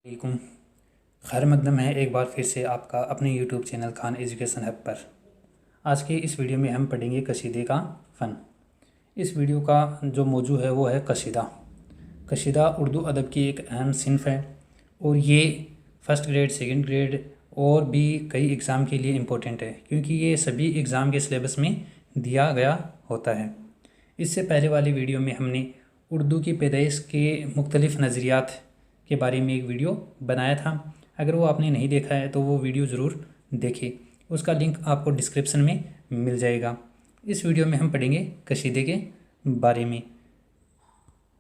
वालेकुम। खैर मकदम है एक बार फिर से आपका अपने YouTube channel Khan education hub पर। आज के इस वीडियो में हम पढ़ेंगे कसीदे का फ़न। इस वीडियो का जो मौजू है वो है कसीदा। कसीदा उर्दू अदब की एक अहम सिन्फ़ है और ये फ़र्स्ट ग्रेड, सेकंड ग्रेड और भी कई एग्ज़ाम के लिए इम्पोर्टेंट है, क्योंकि ये सभी एग्ज़ाम के सिलेबस में दिया गया होता है। इससे पहले वाली वीडियो में हमने उर्दू की पैदाइश के मुख्तलिफ़ नज़रियात के बारे में एक वीडियो बनाया था। अगर वो आपने नहीं देखा है तो वो वीडियो ज़रूर देखें, उसका लिंक आपको डिस्क्रिप्शन में मिल जाएगा। इस वीडियो में हम पढ़ेंगे कसीदे के बारे में।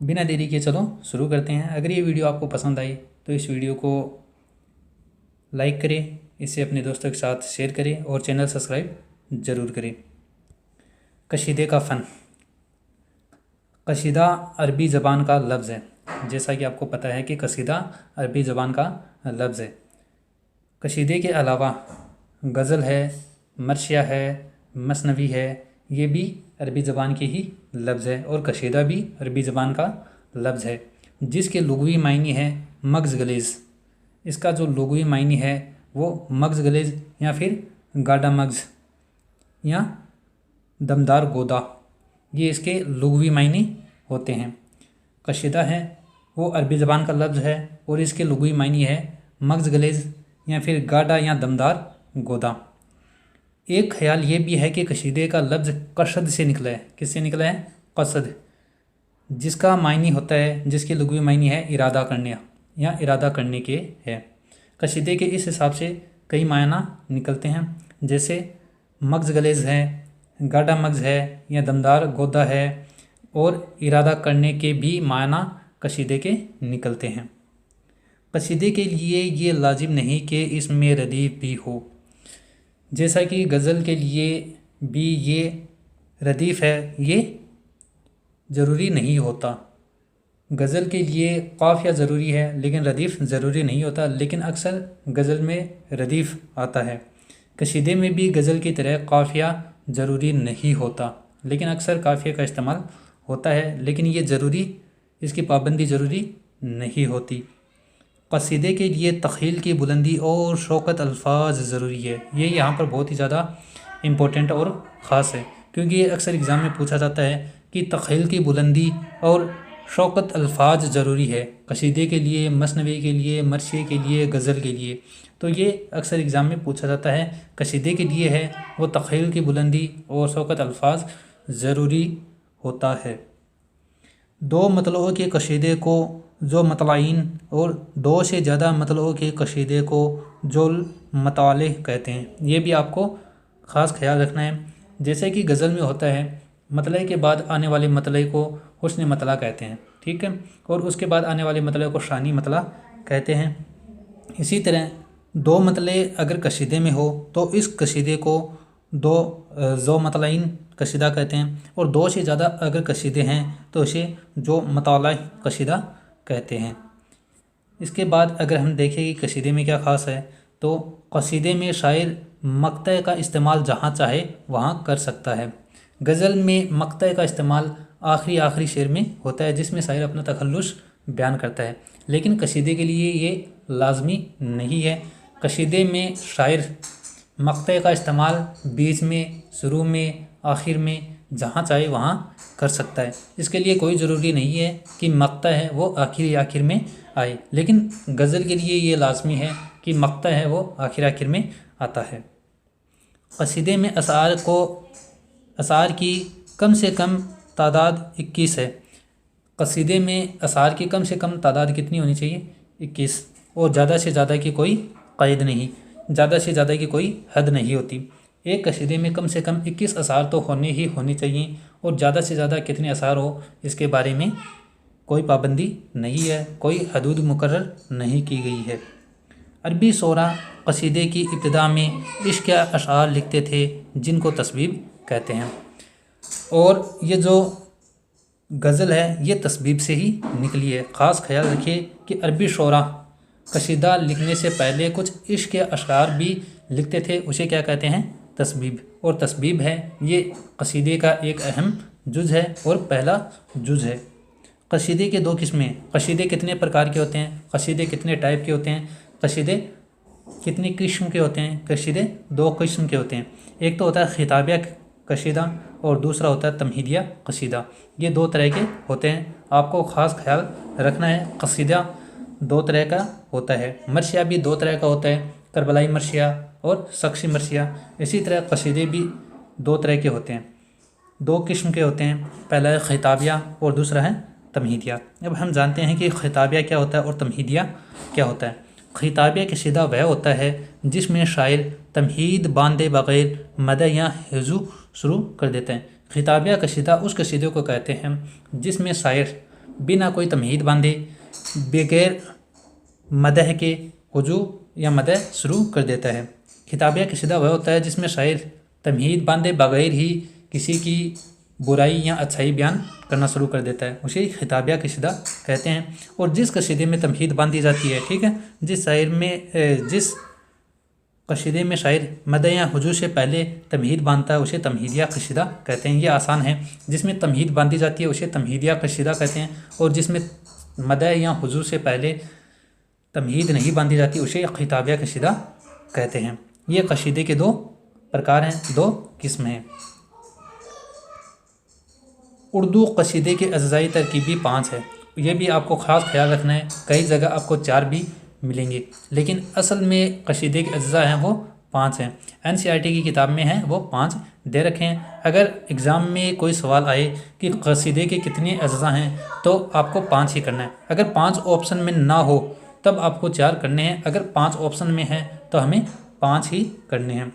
बिना देरी के चलो शुरू करते हैं। अगर ये वीडियो आपको पसंद आई तो इस वीडियो को लाइक करें, इसे अपने दोस्तों के साथ शेयर करें और चैनल सब्सक्राइब ज़रूर करें। कसीदे का फ़न। कसीदा अरबी ज़बान का लफ्ज़ है। जैसा कि आपको पता है कि कसीदा अरबी ज़बान का लफ्ज़ है। कसीदे के अलावा गज़ल है, मरशिया है, मसनवी है, ये भी अरबी ज़बान के ही लफ्ज़ है और कसीदा भी अरबी ज़बान का लफ्ज़ है, जिसके लुग़वी मायने है मग़ज़ गलेज़। इसका जो लुग़वी मायने है वो मग़ज़ गलेज़ या फिर गाढ़ा मग़ज़ या दमदार गोदा, ये इसके लुग़वी मायने होते हैं। कसीदा है वो अरबी ज़बान का लफ्ज़ है और इसके लुग़वी मायने है मग़ज़ गलेज़ या फिर गाढ़ा या दमदार गोदा। एक ख्याल ये भी है कि कसीदे का लफ्ज़ कसद से निकला है। किससे निकला है? कसद, जिसका मायने होता है, जिसके लुग़वी मायने है इरादा करने या इरादा करने के है। कसीदे के इस हिसाब से कई मायना निकलते हैं, जैसे मग़ज़ गलेज़ है, गाढ़ा मग़ज़ है या दमदार गोदा है, और इरादा करने के भी मायना कसीदे के निकलते हैं। कसीदे के लिए ये लाजिम नहीं कि इसमें रदीफ़ भी हो, जैसा कि गज़ल के लिए भी ये रदीफ़ है, ये ज़रूरी नहीं होता। गज़ल के लिए काफ़िया ज़रूरी है लेकिन रदीफ़ ज़रूरी नहीं होता, लेकिन अक्सर गज़ल में रदीफ़ आता है। कसीदे में भी गज़ल की तरह काफ़िया ज़रूरी नहीं होता, लेकिन अक्सर काफ़िया का इस्तेमाल होता है, लेकिन ये ज़रूरी, इसकी पाबंदी ज़रूरी नहीं होती। कसीदे के लिए तख़ील की बुलंदी और शौक़त अल्फाज ज़रूरी है। ये यहाँ पर बहुत ही ज़्यादा इम्पोर्टेंट और ख़ास है, क्योंकि ये अक्सर एग्ज़ाम में पूछा जाता है कि तख़ील की बुलंदी और शौक़त अल्फाज ज़रूरी है कसीदे के लिए, मसनवी के लिए, मरशिए के लिए, गज़ल के लिए। तो ये अक्सर एग्ज़ाम में पूछा जाता है। कसीदे के लिए है वो तख़ील की बुलंदी और शौक़त अल्फाज ज़रूरी होता है। दो मतलों के कसीदे को जो मतलाइन और दो से ज़्यादा मतलों के कसीदे को जो मतवाले कहते हैं। ये भी आपको ख़ास ख्याल रखना है। जैसे कि गज़ल में होता है, मतले के बाद आने वाले मतले को हुस्न मतला कहते हैं, ठीक है, और उसके बाद आने वाले मतले को शानी मतला कहते हैं। इसी तरह दो मतले अगर कसीदे में हो तो इस कसीदे को दो जो मतलाइन कसीदा कहते हैं, और दो से ज़्यादा अगर कसीदे हैं तो इसे जो मतवाला कसीदा कहते हैं। इसके बाद अगर हम देखें कि कसीदे में क्या ख़ास है, तो कसीदे में शायर मक़तअ का इस्तेमाल जहाँ चाहे वहाँ कर सकता है। गज़ल में मक़तअ का इस्तेमाल आखिरी शेर में होता है, जिसमें शायर अपना तखल्लुस बयान करता है, लेकिन कसीदे के लिए ये लाजमी नहीं है। कसीदे में शायर मक़तअ का इस्तेमाल बीच में, शुरू में, आखिर में, जहाँ चाहे वहाँ कर सकता है। इसके लिए कोई ज़रूरी नहीं है कि मक़तअ है वो आखिर में आए, लेकिन गज़ल के लिए ये लाजमी है कि मक़तअ है वो आखिर में आता है। कसीदे में अशार की कम से कम तादाद 21 है। कसीदे में अशार की कम से कम तादाद कितनी होनी चाहिए? 21, और ज़्यादा से ज़्यादा की कोई क़ैद नहीं, ज़्यादा से ज़्यादा की कोई हद नहीं होती। एक कसीदे में कम से कम 21 अशार तो होने चाहिए, और ज़्यादा से ज़्यादा कितने अशार हो इसके बारे में कोई पाबंदी नहीं है, कोई हदूद मुकर्रर नहीं की गई है। अरबी शोरा कसीदे की इब्तिदा में इश्क के अशार लिखते थे जिनको तस्बीब कहते हैं, और ये जो गज़ल है ये तस्बीब से ही निकली है। ख़ास ख्याल रखिए कि अरबी शोरा कसीदा लिखने से पहले कुछ इश्क के अशार भी लिखते थे, उसे क्या कहते हैं? तस्बीब। और तस्बीब है ये कसीदे का एक अहम जुज़ है और पहला जुज़ है। قصیدے کے دو قسمیں، قصیدے کتنے پرکار کے ہوتے ہیں، قصیدے کتنے ٹائپ کے ہوتے ہیں، قصیدے کتنی قسم کے ہوتے ہیں؟ قصیدے دو قسم کے ہوتے ہیں، ایک تو ہوتا ہے خطابیہ قصیدہ اور دوسرا ہوتا ہے تمہیدیہ قصیدہ۔ یہ دو طرح کے ہوتے ہیں، آپ کو خاص خیال رکھنا ہے۔ قصیدہ دو طرح کا ہوتا ہے، مرثیہ بھی دو طرح کا ہوتا ہے، کربلائی مرثیہ اور سقسی مرثیہ۔ اسی طرح قصیدے بھی دو طرح کے ہوتے ہیں، دو قسم کے ہوتے ہیں، پہلا ہے خطابیہ اور دوسرا ہے تمہیدیہ۔ اب ہم جانتے ہیں کہ خطابیہ کیا ہوتا ہے اور تمہیدیہ کیا ہوتا ہے۔ خطابیہ قصیدہ وہ ہوتا ہے جس میں شاعر تمہید باندھے بغیر مدح یا ہجو شروع کر دیتے ہیں۔ خطابیہ قصیدہ اس قصیدے کو کہتے ہیں جس میں شاعر بنا کوئی تمہید باندھے بغیر مدح کے ہجو یا مدح شروع کر دیتا ہے۔ خطابیہ قصیدہ وہ ہوتا ہے جس میں شاعر تمہید باندھے بغیر ہی کسی کی برائی یا اچھائی بیان کرنا شروع کر دیتا ہے، اسے خطابیہ قصیدہ کہتے ہیں۔ اور جس قصیدے میں تمہید باندھی جاتی ہے، ٹھیک ہے، جس قصیدے میں شاعر مدح یا ہجو سے پہلے تمہید باندھتا ہے اسے تمہیدیہ قصیدہ کہتے ہیں۔ یہ آسان ہے، جس میں تمہید باندھی جاتی ہے اسے تمہیدیہ قصیدہ کہتے ہیں، اور جس میں مدح یا ہجو سے پہلے تمہید نہیں باندھی جاتی اسے خطابیہ قصیدہ کہتے ہیں۔ یہ قصیدے کے دو پرکار ہیں، دو قسم ہیں۔ اردو قصیدے کے اجزائی ترکیبی 5 ہے، یہ بھی آپ کو خاص خیال رکھنا ہے، کئی جگہ آپ کو 4 بھی ملیں گے، لیکن اصل میں قصیدے کے اجزاء ہیں وہ 5 ہیں۔ NCERT کی کتاب میں ہیں وہ 5 دے رکھے ہیں۔ اگر ایگزام میں کوئی سوال آئے کہ قصیدے کے کتنے اجزاء ہیں تو آپ کو 5 ہی کرنا ہے۔ اگر 5 آپشن میں نہ ہو تب آپ کو 4 کرنے ہیں، اگر 5 آپشن میں ہیں تو ہمیں 5 ہی کرنے ہیں۔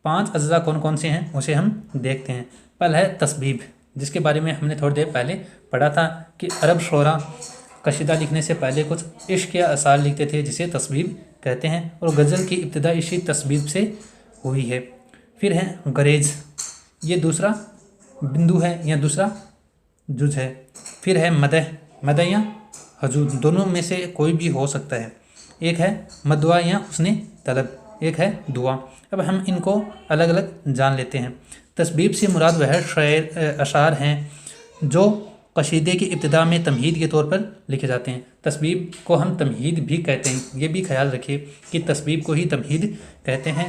5 اجزاء کون کون سے ہیں اسے ہم دیکھتے ہیں۔ پہلا ہے تسبیب، جس کے بارے میں ہم نے تھوڑی دیر پہلے پڑھا تھا کہ عرب شعراء قصیدہ لکھنے سے پہلے کچھ عشق یا اشعار لکھتے تھے جسے تسبیب کہتے ہیں، اور غزل کی ابتدا اسی تسبیب سے ہوئی ہے۔ پھر ہے گریز، یہ دوسرا بندو ہے یا دوسرا جز ہے۔ پھر ہے مدح یا ہجو، دونوں میں سے کوئی بھی ہو سکتا ہے۔ ایک ہے مدعا یا حسن طلب، ایک ہے دعا۔ اب ہم ان کو الگ الگ جان لیتے ہیں۔ تسبیب سے مراد وہ اشعار ہیں جو قصیدے کی ابتدا میں تمہید کے طور پر لکھے جاتے ہیں۔ تسبیب کو ہم تمہید بھی کہتے ہیں، یہ بھی خیال رکھیے کہ تسبیب کو ہی تمہید کہتے ہیں۔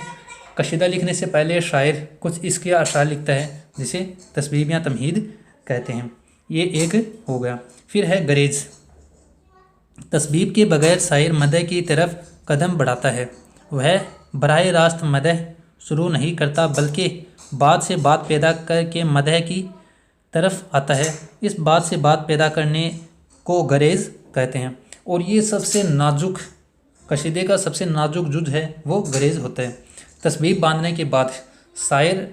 قصیدہ لکھنے سے پہلے شاعر کچھ عشق یا اشعار لکھتا ہے جسے تسبیب یا تمہید کہتے ہیں، یہ ایک ہو گیا۔ پھر ہے گریز، تسبیب کے بغیر شاعر مدح کی طرف قدم بڑھاتا ہے، وہ براہ راست مدح شروع نہیں کرتا بلکہ بات سے بات پیدا کر کے مدح کی طرف آتا ہے۔ اس بات سے بات پیدا کرنے کو گریز کہتے ہیں، اور یہ سب سے نازک قصیدے کا سب سے نازک جز ہے وہ گریز ہوتا ہے۔ تسبیب باندھنے کے بعد شاعر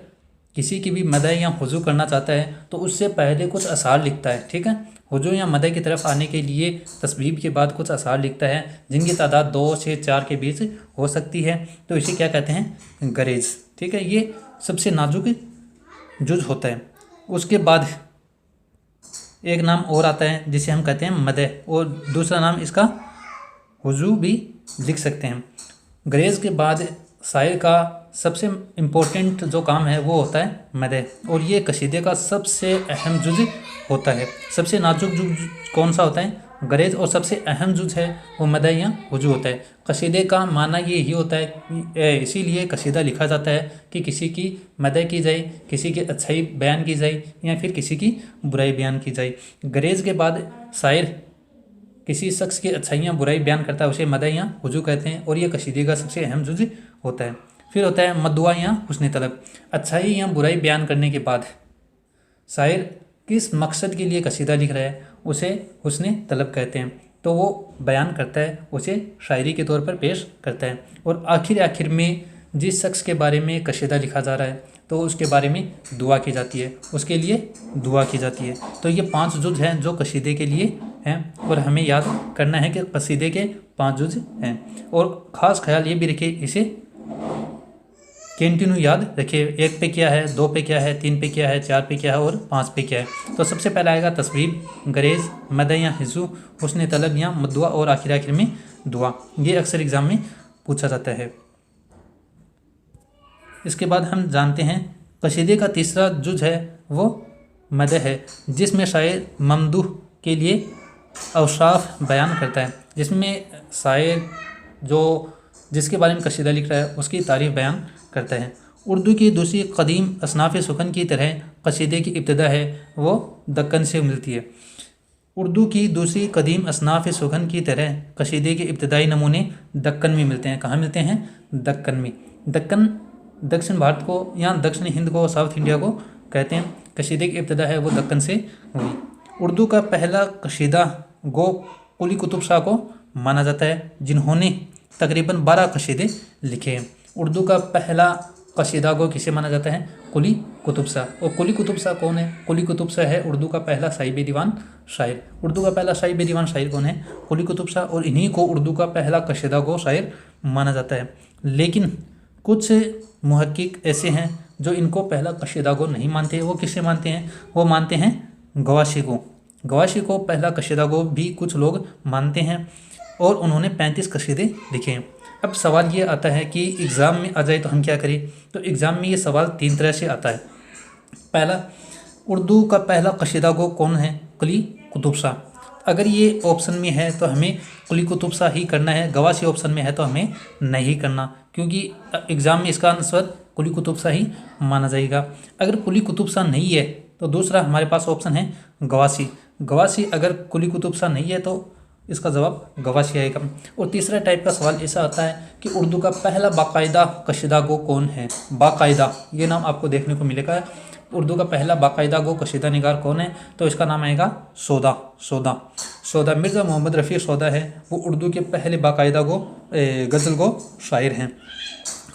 کسی کی بھی مدح یا ہجو کرنا چاہتا ہے تو اس سے پہلے کچھ اشعار لکھتا ہے، ٹھیک ہے، ہجو یا مدح کی طرف آنے کے لیے تسبیب کے بعد کچھ اشعار لکھتا ہے جن کی تعداد 2 سے 4 کے بیچ ہو سکتی ہے، تو اسے کیا کہتے ہیں؟ گریز، ٹھیک ہے، یہ سب سے نازک جز ہوتا ہے۔ اس کے بعد ایک نام اور آتا ہے جسے ہم کہتے ہیں مدح، اور دوسرا نام اس کا ہجو بھی لکھ سکتے ہیں۔ گریز کے بعد شاعر کا سب سے امپورٹنٹ جو کام ہے وہ ہوتا ہے مدح، اور یہ قصیدے کا سب سے اہم جز ہوتا ہے۔ سب سے نازک جز کون سا ہوتا ہے؟ گریز، اور سب سے اہم جز ہے وہ مدح یا ہجو ہوتا ہے۔ قصیدے کا معنی یہی ہوتا ہے، اسی لیے قصیدہ لکھا جاتا ہے کہ کسی کی مدح کی جائے، کسی کی اچھائی بیان کی جائے یا پھر کسی کی برائی بیان کی جائے۔ گریز کے بعد شاعر کسی شخص کی اچھائیاں برائی بیان کرتا ہے اسے مدح یا ہجو کہتے ہیں، اور یہ قصیدے کا سب سے اہم جز ہوتا ہے۔ پھر ہوتا ہے مدعا یا حسن طلب، اچھائی یا برائی بیان کرنے کے بعد شاعر کس مقصد کے لیے قصیدہ لکھ رہا ہے اسے حسن طلب کہتے ہیں، تو وہ بیان کرتا ہے، اسے شاعری کے طور پر پیش کرتا ہے۔ اور آخر میں جس شخص کے بارے میں قصیدہ لکھا جا رہا ہے تو اس کے بارے میں دعا کی جاتی ہے، اس کے لیے دعا کی جاتی ہے۔ تو یہ 5 جز ہیں جو قصیدے کے لیے ہیں، اور ہمیں یاد کرنا ہے کہ قصیدے کے 5 جز ہیں، اور خاص خیال یہ بھی رکھے، اسے کنٹینیو یاد رکھیے، 1 پہ کیا ہے، 2 پہ کیا ہے، 3 پہ کیا ہے، 4 پہ کیا ہے اور 5 پہ کیا ہے۔ تو سب سے پہلا آئے گا تسبیب، گریز، مدح یا ہجو، حسن طلب یا مدعا، اور آخر میں دعا۔ یہ اکثر ایگزام میں پوچھا جاتا ہے۔ اس کے بعد ہم جانتے ہیں قصیدے کا تیسرا جز ہے وہ مدح ہے، جس میں شاعر ممدوح के लिए औसाफ बयान करता है, जिसमें शायर जो जिसके बारे में कसीदा लिख रहा है उसकी तारीफ़ बयान करता है। उर्दू की दूसरी कदीम असनाफ़ सुखन की तरह कसीदे की इब्तिदा है वो दक्कन से मिलती है। उर्दू की दूसरी कदीम असनाफ़ सुखन की तरह कसीदे के इब्तदाई नमूने दक्कन में मिलते हैं। कहाँ मिलते हैं? दक्कन में। दक्कन दक्षिण भारत को या दक्षिण हिंद को, साउथ इंडिया को कहते हैं। कसीदे की इब्तिदा है वो दक्कन से हुई। उर्दू का पहला कसीदा गो कुली कुतुब शाह को माना जाता है, जिन्होंने तकरीबन 12 कसीदे लिखे हैं। उर्दू का पहला कसीदा गो किसे माना जाता है? कुली कुतुब शाह। और कुली कुतुब शाह कौन है? कुली कुतुब शाह है उर्दू का पहला साहिब दीवान शायर। उर्दू का पहला साहिब दीवान शायर कौन है? कुली कुतुब शाह। और इन्हीं को उर्दू का पहला कसीदा गो शायर माना जाता है। लेकिन कुछ मुहक्किक ऐसे हैं जो इनको पहला कसीदा गो नहीं मानते। वो किसे मानते हैं? वो मानते हैं गवाशी को। गवाशी को पहला कसीदा गो भी कुछ लोग मानते हैं और उन्होंने 35 कसीदे लिखे हैं। अब सवाल ये आता है कि एग्ज़ाम में आ जाए तो हम क्या करें? तो एग्ज़ाम में ये सवाल 3 तरह से आता है। पहला, उर्दू का पहला कसीदा गो कौन है? कुली कुतुब शाह। अगर ये ऑप्शन में है तो हमें कुली कुतुब शाह ही करना है। गवाशी ऑप्शन में है तो हमें नहीं करना, क्योंकि एग्ज़ाम में इसका आंसर कुली कुतुब शाह ही माना जाएगा। अगर कुली कुतुब शाह नहीं है तो दूसरा हमारे पास ऑप्शन है गवाशी। गवाशी अगर कुली कुतुब शाह नहीं है तो इसका जवाब गवाशी आएगा। और तीसरा टाइप का सवाल ऐसा आता है कि उर्दू का पहला बाकायदा कसीदा गो कौन है? बाकायदा, ये नाम आपको देखने को मिलेगा। उर्दू का पहला बाकायदा गो कसीदा निगार कौन है? तो इसका नाम आएगा सौदा। सौदा मिर्ज़ा मोहम्मद रफ़ी सौदा है, वो उर्दू के पहले बाकायदा गो गज़ल गो शायर हैं।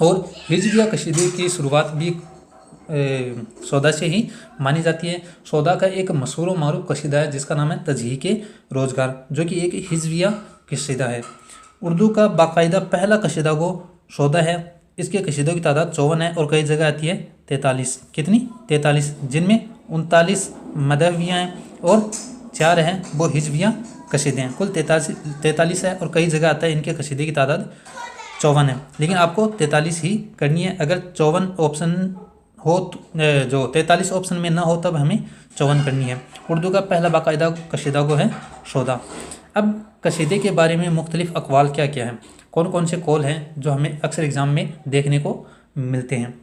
और हिजविया कसीदे की शुरुआत भी सौदा से ही मानी जाती है। सौदा का एक मशहूर मारूफ कसीदा है जिसका नाम है तज़हीक़े रोज़गार, जो कि एक हिजविया कसीदा है। उर्दू का बाकायदा पहला कसीदा गो सौदा है। इसके कसीदों की तादाद 54 है और कई जगह आती है 43। कितनी? 43, जिनमें 39 मदहवियाँ हैं और 4 हैं वो हिजविया कसीदे हैं। कुल 43 है और कई जगह आता है इनके कसीदे की तादाद 54 है, लेकिन आपको 43 ही करनी है। अगर 54 ऑप्शन हो जो 43 ऑप्शन में ना हो तब हमें 54 करनी है। उर्दू का पहला बाकायदा कसीदा गो है सौदा। अब कसीदे के बारे में मुख्तलिफ अक़वाल क्या क्या हैं, कौन कौन से कौल हैं जो हमें अक्सर एग्ज़ाम में देखने को मिलते हैं।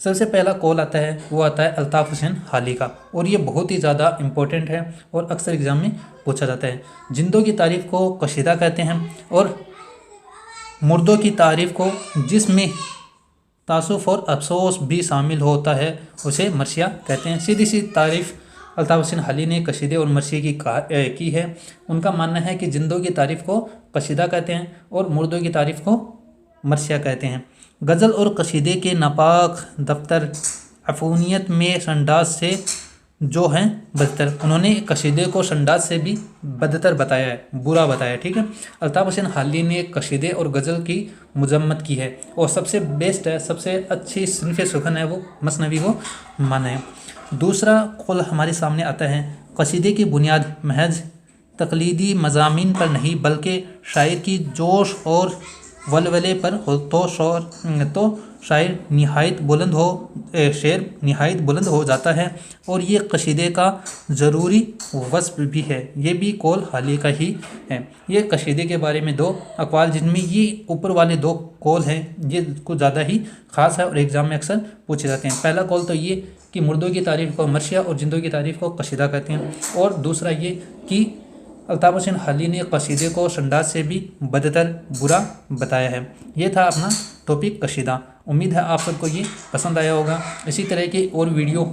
सबसे पहला कौल आता है वो आता है अल्ताफ़ हुसैन हाली का, और ये बहुत ही ज़्यादा इम्पोर्टेंट है और अक्सर एग्ज़ाम में पूछा जाता है। जिंदों की तारीफ़ को कसीदा कहते हैं और मुर्दों की तारीफ़ को, जिसमें तासुफ़ और अफसोस भी शामिल होता है, उसे मरसिया कहते हैं। सीधी सी तारीफ़ अल्ताफ़ हुसैन हाली ने कसीदे और मरसिए की है। उनका मानना है कि जिंदों की तारीफ़ को कसीदा कहते हैं और मुर्दों की तारीफ़ को मरसिया कहते हैं। गज़ल और कसीदे के नापाक दफ्तर अफूनियत में संडास से जो हैं बदतर। उन्होंने कसीदे को संडास से भी बदतर बताया है, बुरा बताया है। ठीक है, अल्ताफ़ हुसैन हाली ने कसीदे और गज़ल की मजम्मत की है और सबसे बेस्ट है, सबसे अच्छी सिनफ़ सुखन है वो मसनवी को माना है। दूसरा कौल हमारे सामने आता है, कसीदे की बुनियाद महज तकलीदी मज़ामीन पर नहीं बल्कि शायर की जोश और वलवले पर हो तो शायर निहायत बुलंद हो जाता है और ये कसीदे का ज़रूरी वस्फ़ भी है। ये भी कौल हाली का ही है। ये कसीदे के बारे में 2 अक़वाल, जिनमें ये ऊपर वाले 2 कौल हैं, ये कुछ ज़्यादा ही ख़ास है और एग्ज़ाम में अक्सर पूछे जाते हैं। पहला कौल तो ये कि मुर्दों की तारीफ़ को मरसिया और जिंदों की तारीफ़ को कसीदा कहते हैं, और दूसरा ये कि अल्ताफ़ हुसैन हाली ने कसीदे को संडास से भी बदतर बुरा बताया है। ये था अपना टॉपिक कसीदा। उम्मीद है आप सबको ये पसंद आया होगा। इसी तरह के और वीडियो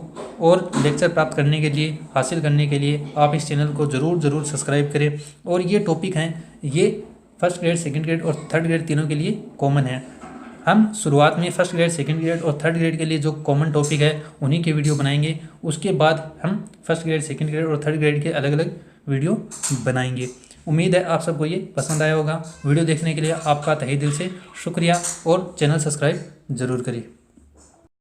और लेक्चर प्राप्त करने के लिए, हासिल करने के लिए आप इस चैनल को ज़रूर सब्सक्राइब करें। और ये टॉपिक हैं, ये फर्स्ट ग्रेड, सेकंड ग्रेड और थर्ड ग्रेड तीनों के लिए कॉमन है। हम शुरुआत में फर्स्ट ग्रेड, सेकंड ग्रेड और थर्ड ग्रेड के लिए जो कॉमन टॉपिक है उन्हीं के वीडियो बनाएंगे। उसके बाद हम फर्स्ट ग्रेड, सेकंड ग्रेड और थर्ड ग्रेड के अलग अलग वीडियो बनाएंगे। उम्मीद है आप सबको ये पसंद आया होगा। वीडियो देखने के लिए आपका तहे दिल से शुक्रिया और चैनल सब्सक्राइब ज़रूर करिए।